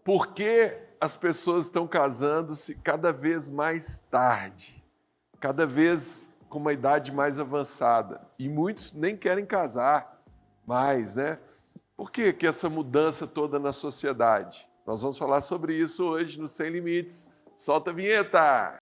Por que as pessoas estão casando-se cada vez mais tarde, cada vez com uma idade mais avançada? E muitos nem querem casar mais, né? Por que essa mudança toda na sociedade? Nós vamos falar sobre isso hoje no Sem Limites. Solta a vinheta!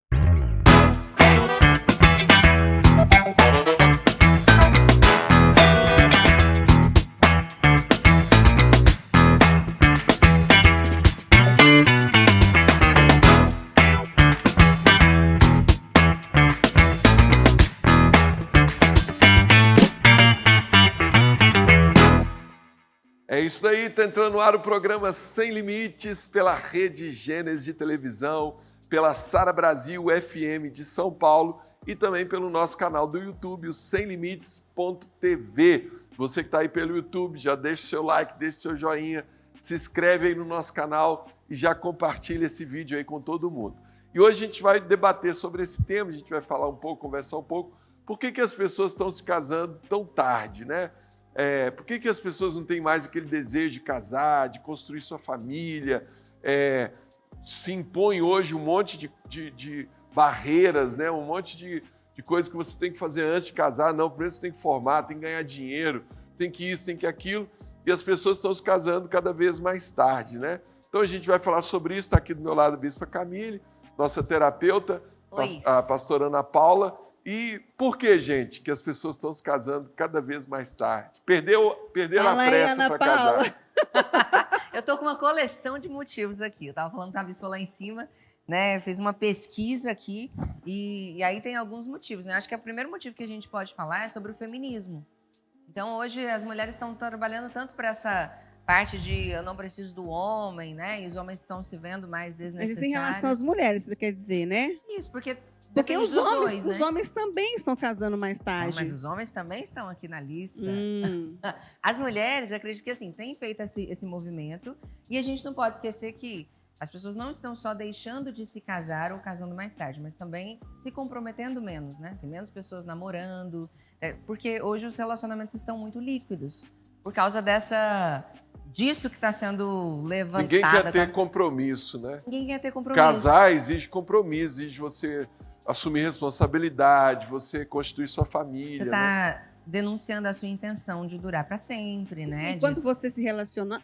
É isso daí, está entrando no ar o programa Sem Limites pela Rede Gênesis de televisão, pela Sara Brasil FM de São Paulo e também pelo nosso canal do YouTube, o semlimites.tv. Você que está aí pelo YouTube, já deixa o seu like, deixa o seu joinha, se inscreve aí no nosso canal e já compartilha esse vídeo aí com todo mundo. E hoje a gente vai debater sobre esse tema, a gente vai falar um pouco, conversar um pouco, por que as pessoas estão se casando tão tarde, né? Por que as pessoas não têm mais aquele desejo de casar, de construir sua família? Se impõe hoje um monte de barreiras, né? Um monte de coisas que você tem que fazer antes de casar. Não, primeiro você tem que formar, tem que ganhar dinheiro, tem que isso, tem que aquilo. E as pessoas estão se casando cada vez mais tarde, né? Então a gente vai falar sobre isso. Está aqui do meu lado a Bispa Camille, nossa terapeuta, a pastora Ana Paula. E por que, gente, que as pessoas estão se casando cada vez mais tarde? Perderam a pressa para casar. Eu estou com uma coleção de motivos aqui. Eu estava falando com a Bispa lá em cima, né? Fiz uma pesquisa aqui e aí tem alguns motivos, né? Acho que o primeiro motivo que a gente pode falar é sobre o feminismo. Então, hoje as mulheres estão trabalhando tanto para essa parte de eu não preciso do homem, né? E os homens estão se vendo mais desnecessários. Mas isso em relação às mulheres, você quer dizer, né? Isso, porque os homens também estão casando mais tarde. Não, mas os homens também estão aqui na lista. As mulheres, acredito que assim, têm feito esse movimento. E a gente não pode esquecer que as pessoas não estão só deixando de se casar ou casando mais tarde, mas também se comprometendo menos, né? Tem menos pessoas namorando. Porque hoje os relacionamentos estão muito líquidos. Por causa disso que está sendo levantado. Ninguém quer ter compromisso, né? Ninguém quer ter compromisso. Casar exige compromisso, exige você assumir responsabilidade, você constituir sua família. Você está denunciando a sua intenção de durar para sempre, né? Sim, quando você se relaciona,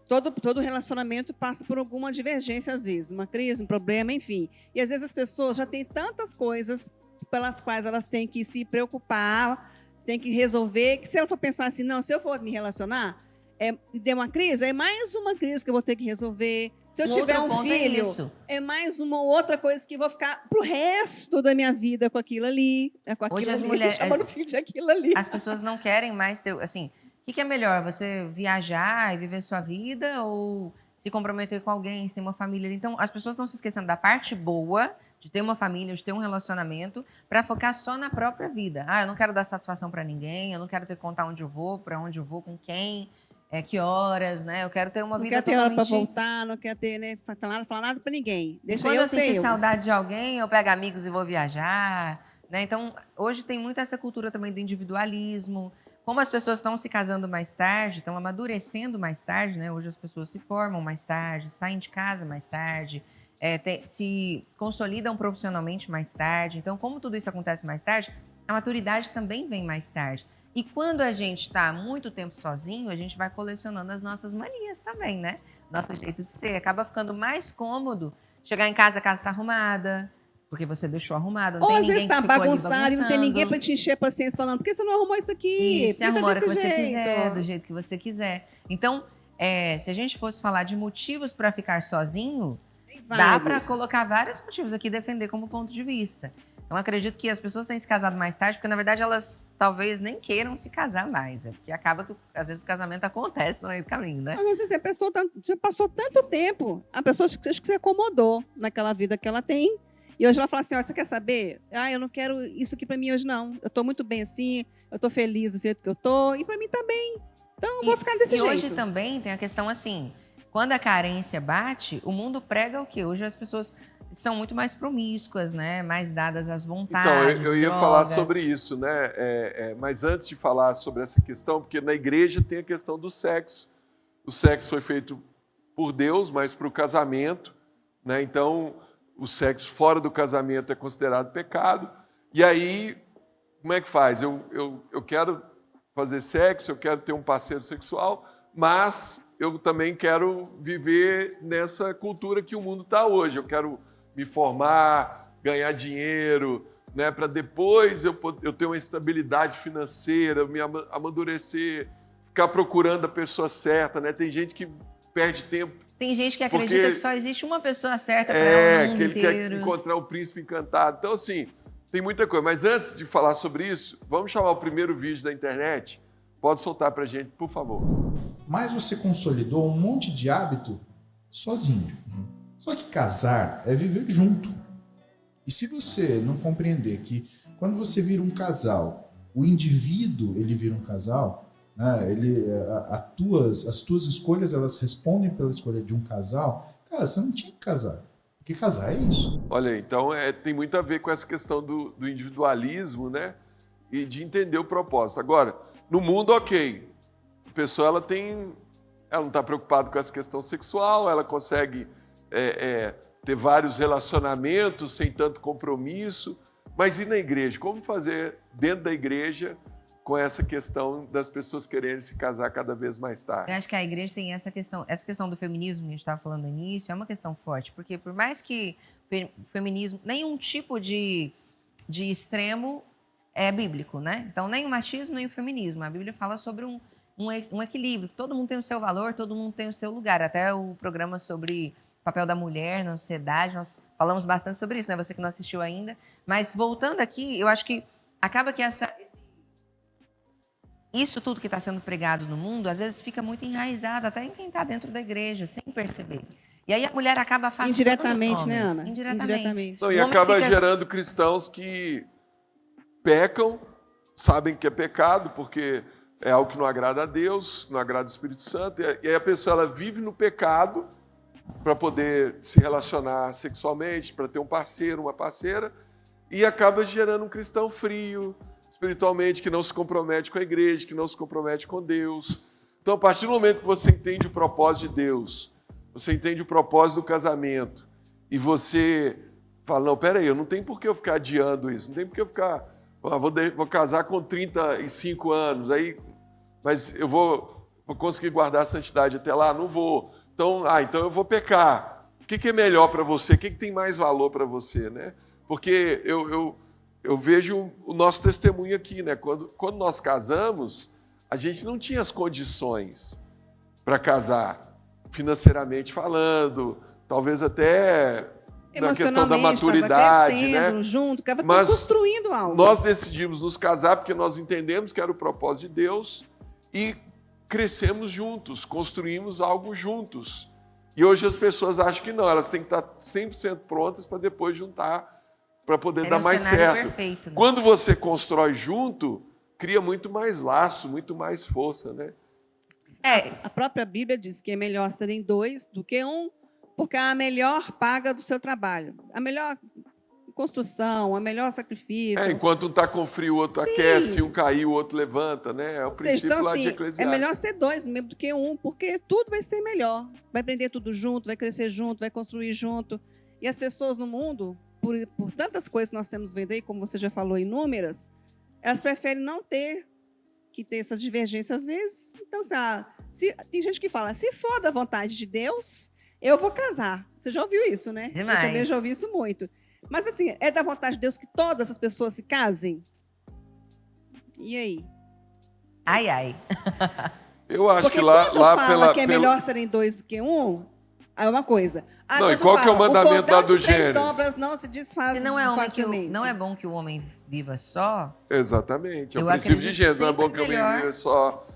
todo relacionamento passa por alguma divergência às vezes, uma crise, um problema, enfim. E às vezes as pessoas já têm tantas coisas pelas quais elas têm que se preocupar, têm que resolver, que se ela for pensar assim, não, se eu for me relacionar, der uma crise, é mais uma crise que eu vou ter que resolver. Se eu tiver um filho, é mais uma outra coisa que eu vou ficar pro resto da minha vida com aquilo ali. Com aquilo hoje as ali, mulheres, chamando o filho de aquilo ali. As pessoas não querem mais ter, assim, o que é melhor? Você viajar e viver sua vida ou se comprometer com alguém, se ter uma família? Então, as pessoas estão se esquecendo da parte boa de ter uma família, de ter um relacionamento, para focar só na própria vida. Eu não quero dar satisfação para ninguém, eu não quero ter que contar onde eu vou, para onde eu vou, com quem, que horas, né? Eu quero ter uma vida totalmente... Não quero ter hora para voltar, não quero ter, né, falar nada para ninguém. Deixa quando eu ser sentir saudade de alguém, eu pego amigos e vou viajar, né? Então, hoje tem muito essa cultura também do individualismo. Como as pessoas estão se casando mais tarde, estão amadurecendo mais tarde, né? Hoje as pessoas se formam mais tarde, saem de casa mais tarde, se consolidam profissionalmente mais tarde. Então, como tudo isso acontece mais tarde, a maturidade também vem mais tarde. E quando a gente está muito tempo sozinho, a gente vai colecionando as nossas manias também, né? Nosso jeito de ser. Acaba ficando mais cômodo chegar em casa, a casa está arrumada, porque você deixou arrumada. Não ou tem às vezes ninguém está bagunçado e não tem ninguém para te encher a paciência falando, por que você não arrumou isso aqui? Você arruma a hora que você quiser, do jeito que você quiser. Então, se a gente fosse falar de motivos para ficar sozinho, dá para colocar vários motivos aqui e defender como ponto de vista. Então, acredito que as pessoas têm se casado mais tarde, porque, na verdade, elas talvez nem queiram se casar mais. Porque acaba que, às vezes, o casamento acontece no meio do caminho, né? Mas, assim, a pessoa já passou tanto tempo, a pessoa acho que se acomodou naquela vida que ela tem. E hoje ela fala assim, olha, você quer saber? Eu não quero isso aqui para mim hoje, não. Eu estou muito bem assim, eu estou feliz do jeito que eu estou, e para mim tá bem. Então, eu vou ficar desse jeito. E hoje também tem a questão assim, quando a carência bate, o mundo prega o quê? Hoje as pessoas estão muito mais promíscuas, né? Mais dadas às vontades. Então, eu ia falar sobre isso, né? Mas antes de falar sobre essa questão, porque na igreja tem a questão do sexo. O sexo foi feito por Deus, mas para o casamento, né? Então, o sexo fora do casamento é considerado pecado. E aí, como é que faz? Eu quero fazer sexo, eu quero ter um parceiro sexual, mas eu também quero viver nessa cultura que o mundo está hoje. Eu quero me formar, ganhar dinheiro, né, para depois eu ter uma estabilidade financeira, me amadurecer, ficar procurando a pessoa certa. Né? Tem gente que perde tempo. Tem gente que acredita que só existe uma pessoa certa para o mundo que ele inteiro. quer encontrar o príncipe encantado. Então, assim, tem muita coisa. Mas antes de falar sobre isso, vamos chamar o primeiro vídeo da internet. Pode soltar para a gente, por favor. Mas você consolidou um monte de hábito sozinho. Só que casar é viver junto. E se você não compreender que quando você vira um casal, o indivíduo ele vira um casal, né, as tuas escolhas elas respondem pela escolha de um casal, cara, você não tinha que casar. Porque casar é isso. Olha, então tem muito a ver com essa questão do individualismo, né? E de entender o propósito. Agora, no mundo, ok, a pessoa ela não está preocupada com essa questão sexual, ela consegue ter vários relacionamentos sem tanto compromisso, mas e na igreja? Como fazer dentro da igreja com essa questão das pessoas quererem se casar cada vez mais tarde? Eu acho que a igreja tem essa questão do feminismo que a gente estava falando no início, é uma questão forte, porque por mais que o feminismo, nenhum tipo de extremo é bíblico, né? Então, nem o machismo, nem o feminismo. A Bíblia fala sobre um equilíbrio. Todo mundo tem o seu valor, todo mundo tem o seu lugar. Até o programa sobre o papel da mulher na sociedade, nós falamos bastante sobre isso, né? Você que não assistiu ainda. Mas, voltando aqui, eu acho que acaba que isso tudo que está sendo pregado no mundo, às vezes fica muito enraizado, até em quem está dentro da igreja, sem perceber. E aí a mulher acaba afastando indiretamente, homens. né, Ana? Indiretamente. Não, e acaba gerando cristãos que pecam, sabem que é pecado, porque é algo que não agrada a Deus, não agrada o Espírito Santo, e aí a pessoa ela vive no pecado para poder se relacionar sexualmente, para ter um parceiro, uma parceira, e acaba gerando um cristão frio, espiritualmente, que não se compromete com a igreja, que não se compromete com Deus. Então, a partir do momento que você entende o propósito de Deus, você entende o propósito do casamento, e você fala, não, peraí, eu não tenho por que eu ficar adiando isso, não tem por que eu ficar, vou casar com 35 anos, mas eu vou conseguir guardar a santidade até lá? Não vou. Então eu vou pecar. O que é melhor para você? O que tem mais valor para você? Né? Porque eu vejo o nosso testemunho aqui, né? Quando nós casamos, a gente não tinha as condições para casar, financeiramente falando, talvez até na questão da maturidade, né? Junto, mas construindo algo. Nós decidimos nos casar porque nós entendemos que era o propósito de Deus e crescemos juntos, construímos algo juntos. E hoje as pessoas acham que não, elas têm que estar 100% prontas para depois juntar, para poder dar mais certo. Perfeito, né? Quando você constrói junto, cria muito mais laço, muito mais força, né? A própria Bíblia diz que é melhor serem dois do que um, porque é a melhor paga do seu trabalho, a melhor construção, a melhor sacrifício. Enquanto um está com frio, o outro aquece, um caiu, o outro levanta, né? É o princípio então, lá assim, de Eclesiastes. É melhor ser dois mesmo do que um, porque tudo vai ser melhor. Vai aprender tudo junto, vai crescer junto, vai construir junto. E as pessoas no mundo, por tantas coisas que nós temos vendo aí, como você já falou, inúmeras, elas preferem não ter essas divergências às vezes. Então, tem gente que fala, se for da vontade de Deus, eu vou casar. Você já ouviu isso, né? Demais. Eu também já ouvi isso muito. Mas, assim, é da vontade de Deus que todas as pessoas se casem? E aí? Ai, ai. Eu acho porque que lá fala que é melhor serem dois do que um, é uma coisa. Não, e qual que é o mandamento lá do Gênesis? Dobras não se desfazem facilmente. Não é bom que o homem viva só? Exatamente, é o princípio de Gênesis. Não é bom que o homem viva só.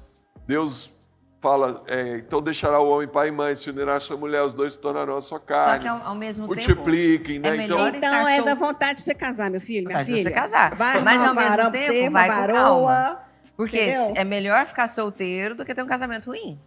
Deus fala, então deixará o homem pai e mãe, se unirá a sua mulher, os dois se tornarão a sua carne. Só que ao mesmo tempo... Multipliquem, né? Então é da vontade de você casar, meu filho, minha filha. De você casar. Mas ao mesmo tempo, vai com calma. Porque entendeu? é melhor ficar solteiro do que ter um casamento ruim.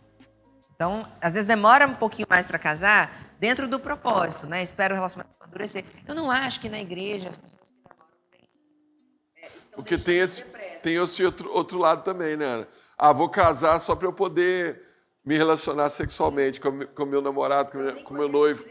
Então, às vezes demora um pouquinho mais para casar dentro do propósito, né? Espera o relacionamento amadurecer. Eu não acho que na igreja as pessoas que namoram estão porque tem esse outro lado também, né, Ana? Vou casar só para eu poder me relacionar sexualmente com meu namorado, com meu noivo.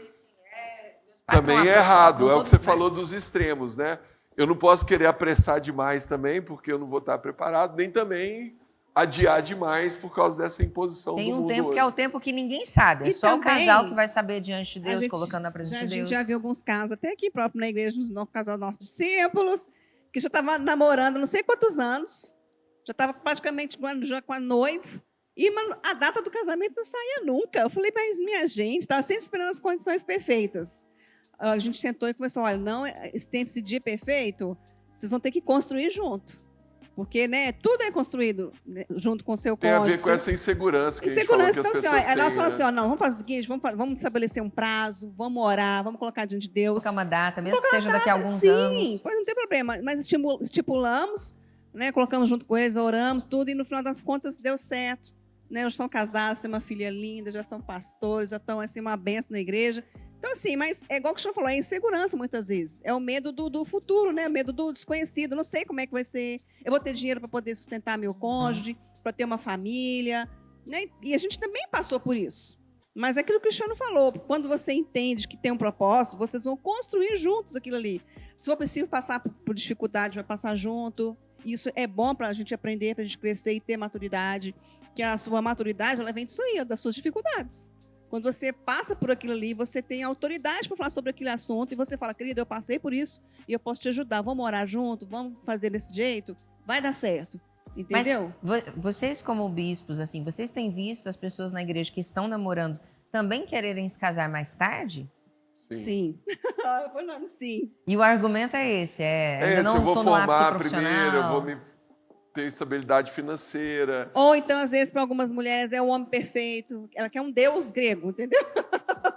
Também é errado, é o que você falou dos extremos, né? Eu não posso querer apressar demais também, porque eu não vou estar preparado, nem também adiar demais por causa dessa imposição Tem do um mundo tempo hoje. que é o tempo que ninguém sabe. É E só o também, casal que vai saber diante de A Deus, gente colocando na presença a de gente Deus. já viu alguns casos, até aqui próprio na igreja, no casal dos nossos discípulos, que já estava namorando não sei quantos anos, já estava praticamente já com a noiva, e a data do casamento não saía nunca. Eu falei, mas minha gente, estava sempre esperando as condições perfeitas. A gente sentou e conversou, olha, não, esse dia perfeito, vocês vão ter que construir junto. Porque, né, tudo é construído, né, junto com o seu Tem a cônjuge. ver com essa insegurança que a gente falou que as Então, pessoas assim, têm. nós falamos né? assim, ó, não, vamos fazer o seguinte, vamos estabelecer um prazo, vamos orar, vamos colocar diante de Deus. Colocar uma data, mesmo que seja daqui a alguns Sim, anos. pois não tem problema. Mas estipulamos, né, colocamos junto com eles, oramos, tudo, e no final das contas deu certo. Né, eles são casados, têm uma filha linda, já são pastores, já estão assim, uma benção na igreja. Então, assim, mas é igual que o senhor falou, é insegurança muitas vezes. É o medo do futuro, né? O medo do desconhecido. Não sei como é que vai ser. Eu vou ter dinheiro para poder sustentar meu cônjuge, para ter uma família. Né? E a gente também passou por isso. Mas é aquilo que o Cristiano falou, quando você entende que tem um propósito, vocês vão construir juntos aquilo ali. Se for preciso passar por dificuldade, vai passar junto. Isso é bom para a gente aprender, para a gente crescer e ter maturidade. Que a sua maturidade, ela vem disso aí, das suas dificuldades. Quando você passa por aquilo ali, você tem autoridade para falar sobre aquele assunto e você fala, querido, eu passei por isso e eu posso te ajudar. Vamos orar junto, vamos fazer desse jeito, vai dar certo. Entendeu? Mas vocês como bispos, assim, vocês têm visto as pessoas na igreja que estão namorando também quererem se casar mais tarde? Sim. Falando sim. E o argumento é esse, ainda não eu vou tô no ápice formar profissional. primeiro, eu vou ter estabilidade financeira. Ou então, às vezes, para algumas mulheres, é o homem perfeito. Ela quer um deus grego, entendeu?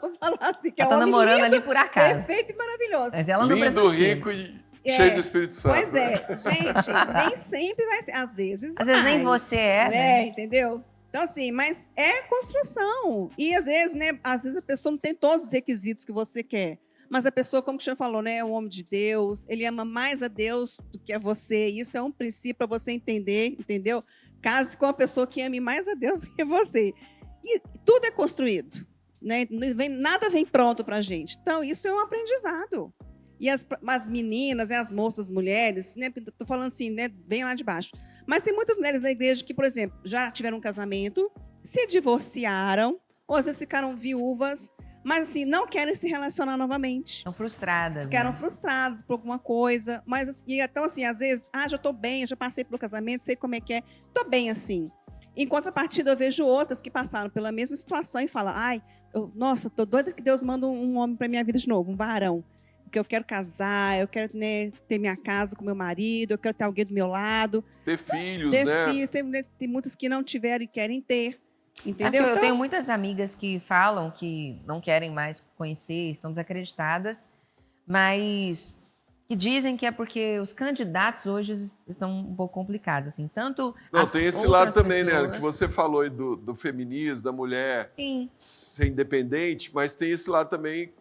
Vou falar assim, que Ela é tá um homem namorando lindo, ali por acaso. perfeito e maravilhoso. Mas ela não Lindo, precisa. rico e cheio do Espírito Santo. Pois é, gente, nem sempre vai ser. Às vezes Nem você é, né? Entendeu? Então, assim, mas é construção. E às vezes, né? Às vezes a pessoa não tem todos os requisitos que você quer. Mas a pessoa, como o senhor falou, né? É um homem de Deus, ele ama mais a Deus do que a você. Isso é um princípio para você entender, entendeu? Case com uma pessoa que ame mais a Deus do que você. E tudo é construído, né? Nada vem pronto para a gente. Então, isso é um aprendizado. E as meninas, as moças, as mulheres, né? Estou falando assim, né? Bem lá de baixo. Mas tem muitas mulheres na igreja que, por exemplo, já tiveram um casamento, se divorciaram, ou às vezes ficaram viúvas, mas assim, não querem se relacionar novamente. Estão frustradas. Ficaram né? frustradas por alguma coisa. Mas assim, então, assim, às vezes, já estou bem, eu já passei pelo casamento, sei como é que é, estou bem assim. Em contrapartida, eu vejo outras que passaram pela mesma situação e falam, nossa, estou doida que Deus manda um homem para minha vida de novo, um varão. Porque eu quero casar, eu quero, né, ter minha casa com meu marido, eu quero ter alguém do meu lado. Ter filhos, Ter né? filhos, tem muitas que não tiveram e querem ter. Sabe Entendeu? que eu Então, tenho muitas amigas que falam que não querem mais conhecer, estão desacreditadas, mas que dizem que é porque os candidatos hoje estão um pouco complicados, assim, tanto Não, as tem esse outras lado também, pessoas... né? Que você falou aí do feminismo, da mulher Sim, ser independente, mas tem esse lado também,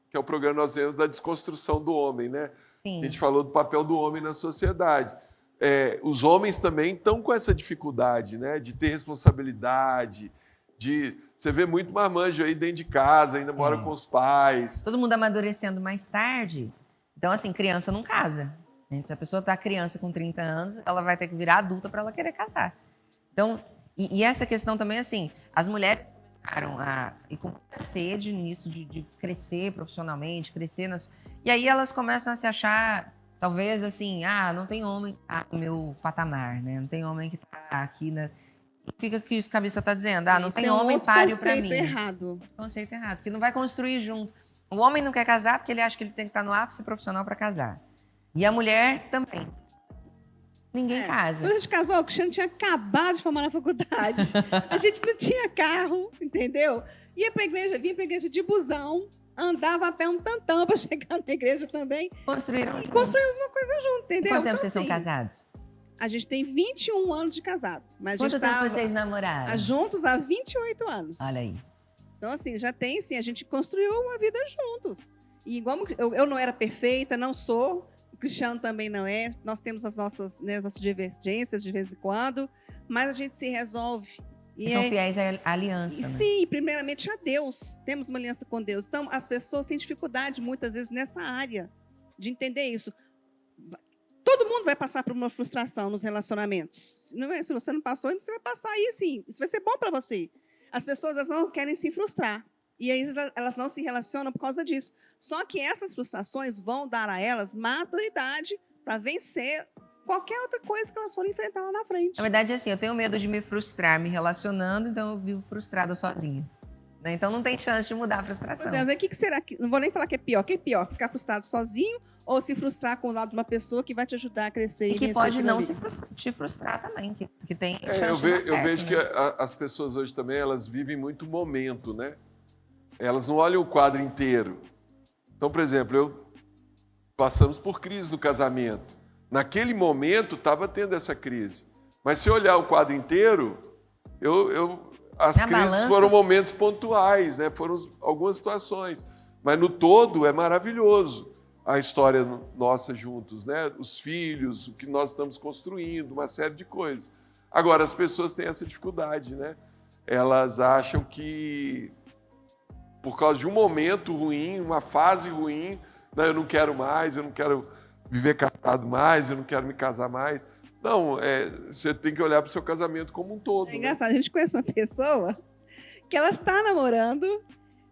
que é o programa que nós vemos da desconstrução do homem, né? sim. A gente falou do papel do homem na sociedade. Os homens também estão com essa dificuldade, né? De ter responsabilidade, você vê muito marmanjo aí dentro de casa, ainda mora com os pais. Todo mundo amadurecendo mais tarde. Então, assim, criança não casa. Gente, se a pessoa tá criança com 30 anos, ela vai ter que virar adulta para ela querer casar. Então, e essa questão também, assim, as mulheres começaram ir com muita sede nisso de crescer profissionalmente, crescer nas... E aí elas começam a se achar, talvez, assim, não tem homem no meu patamar, né? Não tem homem que tá aqui na... O que o cabeça está dizendo? Não isso tem é um homem outro páreo para mim. conceito errado. Conceito errado, porque não vai construir junto. O homem não quer casar porque ele acha que ele tem que estar no ápice profissional para casar. E a mulher também. Ninguém casa. Quando a gente casou, o Cristiano tinha acabado de formar na faculdade. A gente não tinha carro, entendeu? Vinha para a igreja de busão, andava a pé um tantão para chegar na igreja também. Construíram juntos. Construímos uma coisa junto, entendeu? Quanto tempo Então, vocês são assim, casados? A gente tem 21 anos de casado. Mas a Quanto gente tempo estava vocês namoraram? juntos há 28 anos. Olha aí. Então, assim, já tem, sim, a gente construiu uma vida juntos. E igual eu não era perfeita, não sou, o Cristiano também não é. Nós temos as nossas divergências de vez em quando, mas a gente se resolve E são fiéis à aliança, né? Sim, primeiramente a Deus. Temos uma aliança com Deus. Então, as pessoas têm dificuldade, muitas vezes, nessa área, de entender isso. Todo mundo vai passar por uma frustração nos relacionamentos. Se você não passou, você vai passar aí, sim. Isso vai ser bom para você. As pessoas, elas não querem se frustrar. E aí, elas não se relacionam por causa disso. Só que essas frustrações vão dar a elas maturidade para vencer qualquer outra coisa que elas forem enfrentar lá na frente. Na verdade, assim, eu tenho medo de me frustrar me relacionando, então eu vivo frustrada sozinha. Né? Então não tem chance de mudar a frustração. Pois é, o que será que... Não vou nem falar que é pior. O que é pior? Ficar frustrado sozinho ou se frustrar com o lado de uma pessoa que vai te ajudar a crescer e que vencer pode aquilo não ali? te frustrar também, que tem chance Eu de dar certo, vejo né? que as pessoas hoje também, elas vivem muito momento, né? Elas não olham o quadro inteiro. Então, por exemplo, passamos por crise no casamento. Naquele momento, estava tendo essa crise. Mas se olhar o quadro inteiro, as Na crises balança. foram momentos pontuais, né? Foram algumas situações. Mas no todo, é maravilhoso a história nossa juntos, né? Os filhos, o que nós estamos construindo, uma série de coisas. Agora, as pessoas têm essa dificuldade, né? Elas acham que, por causa de um momento ruim, uma fase ruim, não, eu não quero mais, eu não quero viver casado mais, eu não quero me casar mais. Não, você tem que olhar para o seu casamento como um todo. É engraçado, a gente conhece uma pessoa que ela está namorando,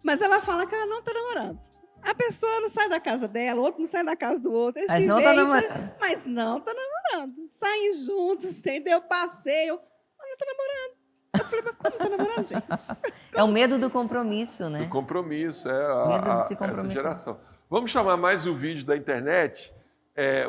mas ela fala que ela não está namorando. A pessoa não sai da casa dela, o outro não sai da casa do outro. Eles Mas se não tá veem, namorando. Mas não está namorando. Saem juntos, entendeu? Passeio. Mas não está namorando. Eu falei, mas como não está namorando, gente? É o medo do compromisso, né? O compromisso, Medo de se essa comprometer. geração. Vamos chamar mais um vídeo da internet,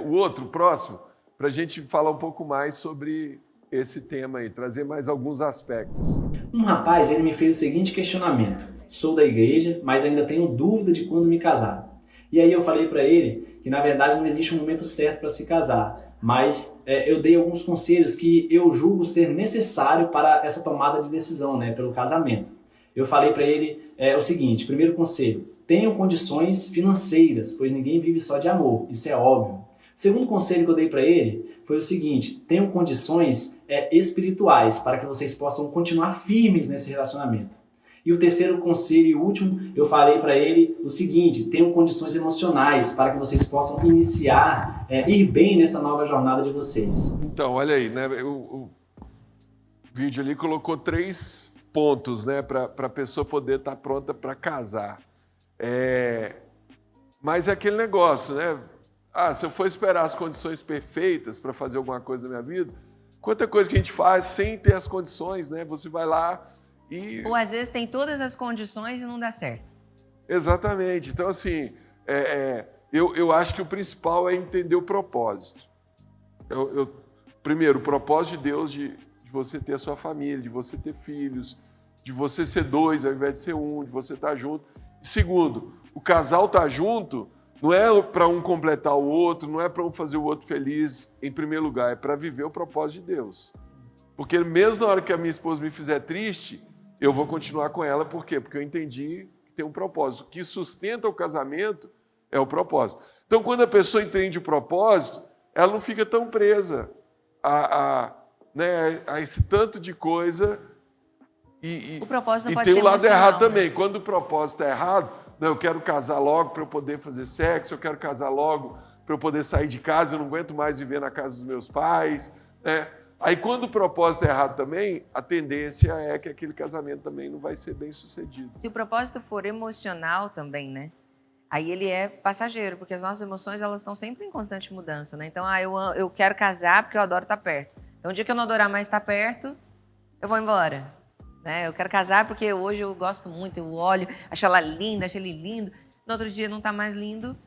o próximo, para a gente falar um pouco mais sobre esse tema aí, trazer mais alguns aspectos. Um rapaz, ele me fez o seguinte questionamento: sou da igreja, mas ainda tenho dúvida de quando me casar. E aí eu falei para ele que na verdade não existe um momento certo para se casar, mas eu dei alguns conselhos que eu julgo ser necessário para essa tomada de decisão, né, pelo casamento. Eu falei para ele o seguinte: primeiro conselho, tenham condições financeiras, pois ninguém vive só de amor, isso é óbvio. O segundo conselho que eu dei para ele foi o seguinte: tenham condições espirituais para que vocês possam continuar firmes nesse relacionamento. E o terceiro conselho e último, eu falei para ele o seguinte: tenham condições emocionais para que vocês possam iniciar, ir bem nessa nova jornada de vocês. Então, olha aí, né? O vídeo ali colocou 3 pontos, né, para a pessoa poder estar pronta para casar. Mas é aquele negócio, né? Se eu for esperar as condições perfeitas para fazer alguma coisa na minha vida, quanta coisa que a gente faz sem ter as condições, né? Você vai lá e... Ou às vezes tem todas as condições e não dá certo. Exatamente. Então, assim, eu acho que o principal é entender o propósito. Primeiro, o propósito de Deus de você ter a sua família, de você ter filhos, de você ser 2 ao invés de ser 1, de você estar junto. E segundo, o casal estar junto não é para um completar o outro, não é para um fazer o outro feliz em primeiro lugar, é para viver o propósito de Deus. Porque mesmo na hora que a minha esposa me fizer triste, eu vou continuar com ela. Por quê? Porque eu entendi que tem um propósito. O que sustenta o casamento é o propósito. Então, quando a pessoa entende o propósito, ela não fica tão presa a esse tanto de coisa. O propósito não e pode tem ser um lado emocional, errado né? também. Quando o propósito é errado, não, eu quero casar logo para eu poder fazer sexo, eu quero casar logo para eu poder sair de casa, eu não aguento mais viver na casa dos meus pais, né? Aí, quando o propósito é errado também, a tendência é que aquele casamento também não vai ser bem sucedido. Se o propósito for emocional também, né? Aí ele é passageiro, porque as nossas emoções, elas estão sempre em constante mudança, né? Então, eu quero casar porque eu adoro estar perto. Então, o dia que eu não adorar mais estar perto, eu vou embora. Né? Eu quero casar porque hoje eu gosto muito, eu olho, acho ela linda, acho ele lindo. No outro dia não está mais lindo,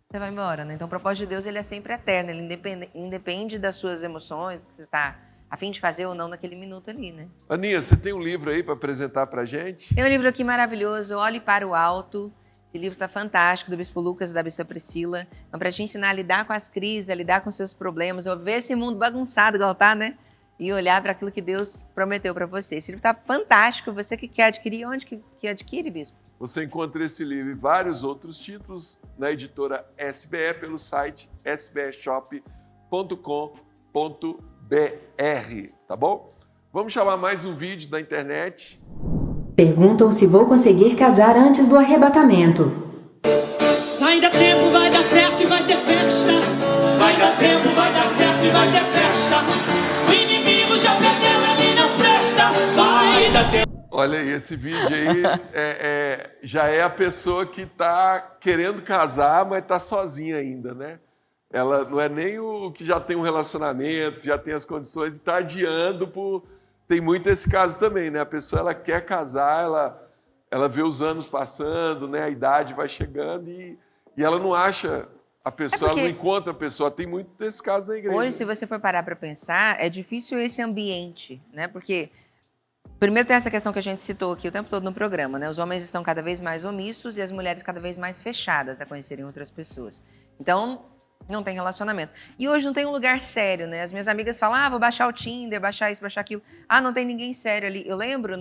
você vai embora, né? Então o propósito de Deus, ele é sempre eterno, ele independe das suas emoções, que você está a fim de fazer ou não naquele minuto ali, né? Aninha, você tem um livro aí para apresentar para a gente? Tem um livro aqui maravilhoso, Olhe para o Alto. Esse livro está fantástico, do Bispo Lucas e da Bispa Priscila. Então, para te ensinar a lidar com as crises, a lidar com os seus problemas, ou ver esse mundo bagunçado igual tá, né? E olhar para aquilo que Deus prometeu para você. Esse livro está fantástico. Você que quer adquirir, onde que adquire, Bispo? Você encontra esse livro e vários outros títulos na editora SBE pelo site sbeshop.com.br, tá bom? Vamos chamar mais um vídeo da internet. Perguntam se vou conseguir casar antes do arrebatamento. Vai dar tempo, vai dar certo e vai ter festa. Vai dar tempo, vai dar certo e vai ter festa. O inimigo já perdeu, ele não presta. Vai dar tempo. Olha aí, esse vídeo aí já é a pessoa que está querendo casar, mas está sozinha ainda, né? Ela não é nem o que já tem um relacionamento, que já tem as condições e está adiando por... Tem muito esse caso também, né? A pessoa ela quer casar, ela vê os anos passando, né? A idade vai chegando e ela não acha a pessoa, ela não encontra a pessoa. Tem muito desse caso na igreja. Hoje, se você for parar para pensar, é difícil esse ambiente, né? Porque primeiro tem essa questão que a gente citou aqui o tempo todo no programa, né? Os homens estão cada vez mais omissos e as mulheres cada vez mais fechadas a conhecerem outras pessoas. Então, não tem relacionamento. E hoje não tem um lugar sério, né? As minhas amigas falam, vou baixar o Tinder, baixar isso, baixar aquilo. Não tem ninguém sério ali. Eu lembro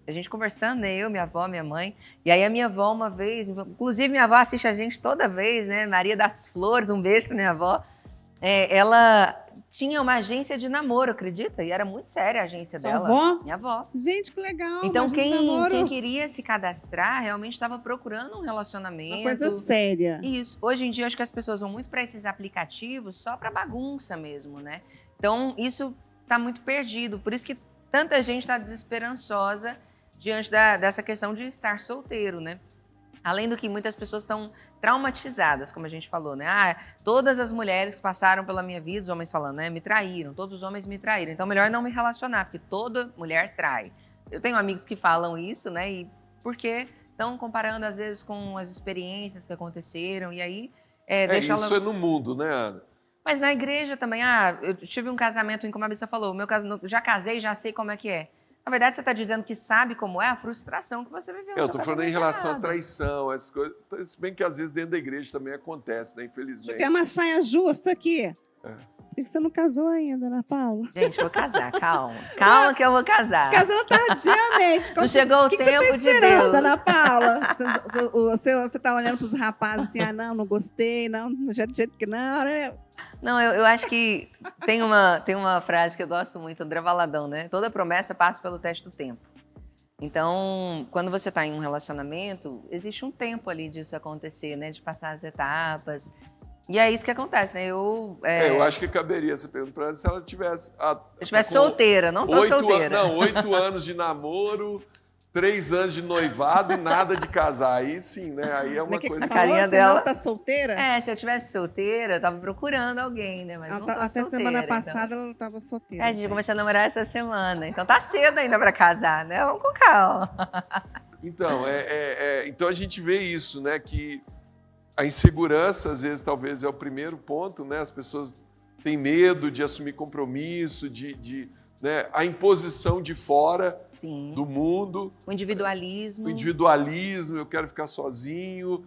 a gente conversando, né? Eu, minha avó, minha mãe. E aí a minha avó uma vez, inclusive minha avó assiste a gente toda vez, né? Maria das Flores, um beijo pra minha avó. Ela tinha uma agência de namoro, acredita? E era muito séria a agência Sua dela. avó? Minha avó. Gente, que legal. Então, agência de namoro. quem queria se cadastrar realmente estava procurando um relacionamento. Uma coisa séria. Isso. Hoje em dia, acho que as pessoas vão muito para esses aplicativos só para bagunça mesmo, né? Então, isso está muito perdido. Por isso que tanta gente está desesperançosa diante dessa questão de estar solteiro, né? Além do que muitas pessoas estão traumatizadas, como a gente falou, né? Todas as mulheres que passaram pela minha vida, os homens falando, né? Me traíram, todos os homens me traíram. Então, melhor não me relacionar, porque toda mulher trai. Eu tenho amigos que falam isso, né? E porque estão comparando, às vezes, com as experiências que aconteceram. E aí, deixa isso é no mundo, né, Ana? Mas na igreja também, eu tive um casamento em como a Bissa falou, já casei, já sei como é que é. Na verdade, você está dizendo que sabe como é a frustração que você viveu. Eu estou falando em relação à traição, essas coisas. Se bem que às vezes dentro da igreja também acontece, né? Infelizmente. Tem uma saia justa aqui. Por que você não casou ainda, Ana Paula? Gente, vou casar, calma. Calma que eu vou casar. Casando tardiamente. Não chegou o tempo você tá de esperando, Deus. Ana Paula? Você tá olhando pros rapazes assim, não gostei, não, do jeito que não, né? Não, eu acho que tem uma frase que eu gosto muito, André Valadão, né? Toda promessa passa pelo teste do tempo. Então, quando você está em um relacionamento, existe um tempo ali disso acontecer, né? De passar as etapas. E é isso que acontece, né? Eu acho que caberia essa pergunta para ela se ela tivesse... eu estivesse solteira, não tô solteira. 8 anos de namoro, 3 anos de noivado e nada de casar. Aí sim, né? Aí é uma Que coisa... você A carinha falou? dela. Você não tá solteira? Se eu tivesse solteira, eu tava procurando alguém, né? Mas não tô Até solteira. semana passada ela tava solteira. A gente começou a namorar essa semana. Então tá cedo ainda pra casar, né? Vamos com calma. Então, então a gente vê isso, né? Que a insegurança, às vezes, talvez é o primeiro ponto, né? As pessoas têm medo de assumir compromisso, né? A imposição de fora Sim. do mundo. O individualismo. O individualismo, eu quero ficar sozinho.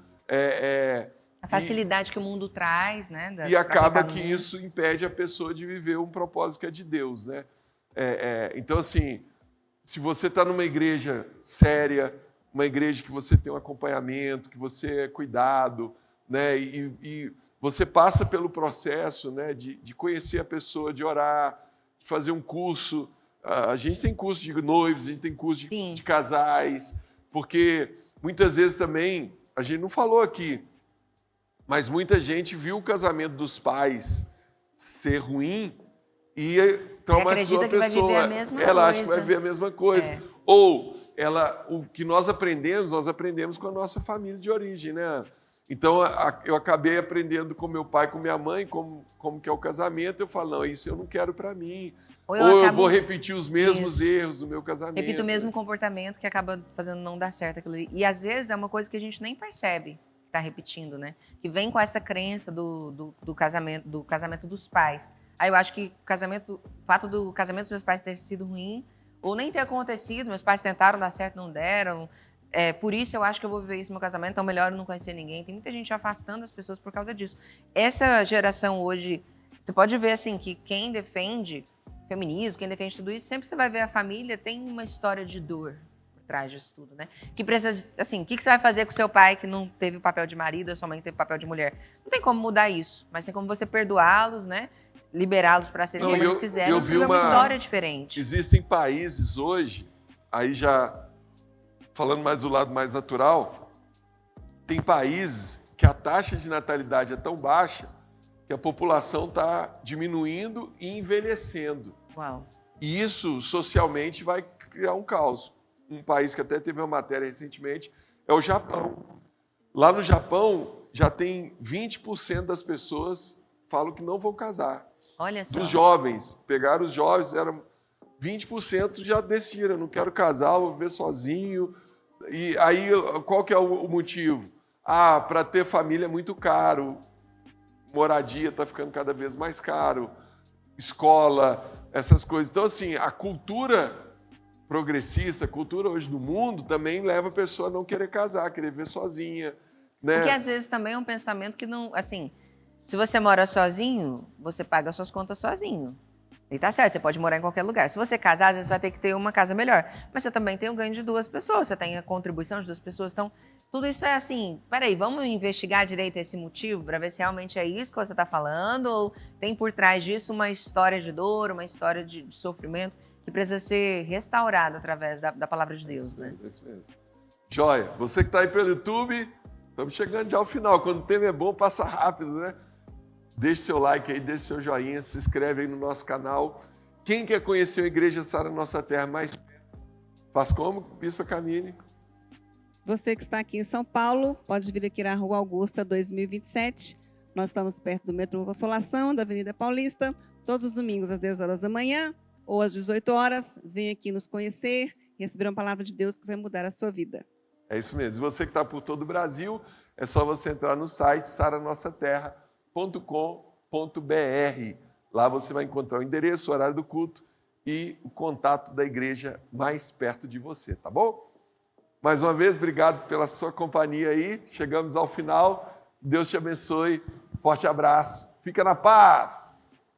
A facilidade que o mundo traz, né? E acaba que isso impede a pessoa de viver um propósito que é de Deus, né? Então, assim, se você está numa igreja séria, uma igreja que você tem um acompanhamento, que você é cuidado, né? E você passa pelo processo, né? De conhecer a pessoa, de orar, de fazer um curso. A gente tem curso de noivos, a gente tem curso de casais, porque muitas vezes também, a gente não falou aqui, mas muita gente viu o casamento dos pais ser ruim e traumatizou a pessoa. Ela acha que vai viver a mesma coisa. Ou o que nós aprendemos com a nossa família de origem, né? Então, eu acabei aprendendo com meu pai, com minha mãe, como que é o casamento. Eu falo, não, isso eu não quero para mim. Ou eu vou repetir os mesmos erros do meu casamento. Repito o mesmo comportamento que acaba fazendo não dar certo aquilo ali. E às vezes é uma coisa que a gente nem percebe que está repetindo, né? Que vem com essa crença do casamento dos pais. Aí eu acho que o fato do casamento dos meus pais ter sido ruim, ou nem ter acontecido, meus pais tentaram dar certo, não deram. Por isso eu acho que eu vou viver esse meu casamento, então melhor eu não conhecer ninguém. Tem muita gente afastando as pessoas por causa disso. Essa geração hoje, você pode ver assim que quem defende feminismo, quem defende tudo isso, sempre você vai ver a família tem uma história de dor por trás disso tudo, né? Que precisa, assim, o que você vai fazer com seu pai que não teve o papel de marido, a sua mãe que teve o papel de mulher? Não tem como mudar isso, mas tem como você perdoá-los, né? liberá-los para serem Não, como eles quiserem, escrever uma história diferente. Existem países hoje, aí já falando mais do lado mais natural, tem países que a taxa de natalidade é tão baixa que a população está diminuindo e envelhecendo. Uau. E isso, socialmente, vai criar um caos. Um país que até teve uma matéria recentemente é o Japão. Lá no Japão, já tem 20% das pessoas falam que não vão casar. Olha só. Dos jovens, pegaram os jovens, eram 20% já decidiram, não quero casar, vou viver sozinho. E aí, qual que é o motivo? Para ter família é muito caro, moradia está ficando cada vez mais caro, escola, essas coisas. Então, assim, a cultura progressista, a cultura hoje do mundo, também leva a pessoa a não querer casar, a querer viver sozinha, né? Porque às vezes também é um pensamento que não, assim, se você mora sozinho, você paga suas contas sozinho. E tá certo, você pode morar em qualquer lugar. Se você casar, às vezes vai ter que ter uma casa melhor. Mas você também tem o ganho de duas pessoas, você tem a contribuição de duas pessoas. Então, tudo isso é assim, peraí, vamos investigar direito esse motivo para ver se realmente é isso que você está falando ou tem por trás disso uma história de dor, uma história de sofrimento que precisa ser restaurada através da palavra de Deus, né? É isso mesmo. Joia, você que está aí pelo YouTube, estamos chegando já ao final. Quando o tema é bom, passa rápido, né? Deixe seu like aí, deixe seu joinha, se inscreve aí no nosso canal. Quem quer conhecer a Igreja Sara Nossa Terra mais perto, faz como, Bispa Camille? Você que está aqui em São Paulo, pode vir aqui na Rua Augusta 2027. Nós estamos perto do metrô Consolação, da Avenida Paulista, todos os domingos às 10 horas da manhã ou às 18 horas. Vem aqui nos conhecer e receber uma palavra de Deus que vai mudar a sua vida. É isso mesmo. E você que está por todo o Brasil, é só você entrar no site saranossaterra.com.br. Lá você vai encontrar o endereço, o horário do culto e o contato da igreja mais perto de você, tá bom? Mais uma vez, obrigado pela sua companhia aí. Chegamos ao final. Deus te abençoe. Forte abraço. Fica na paz.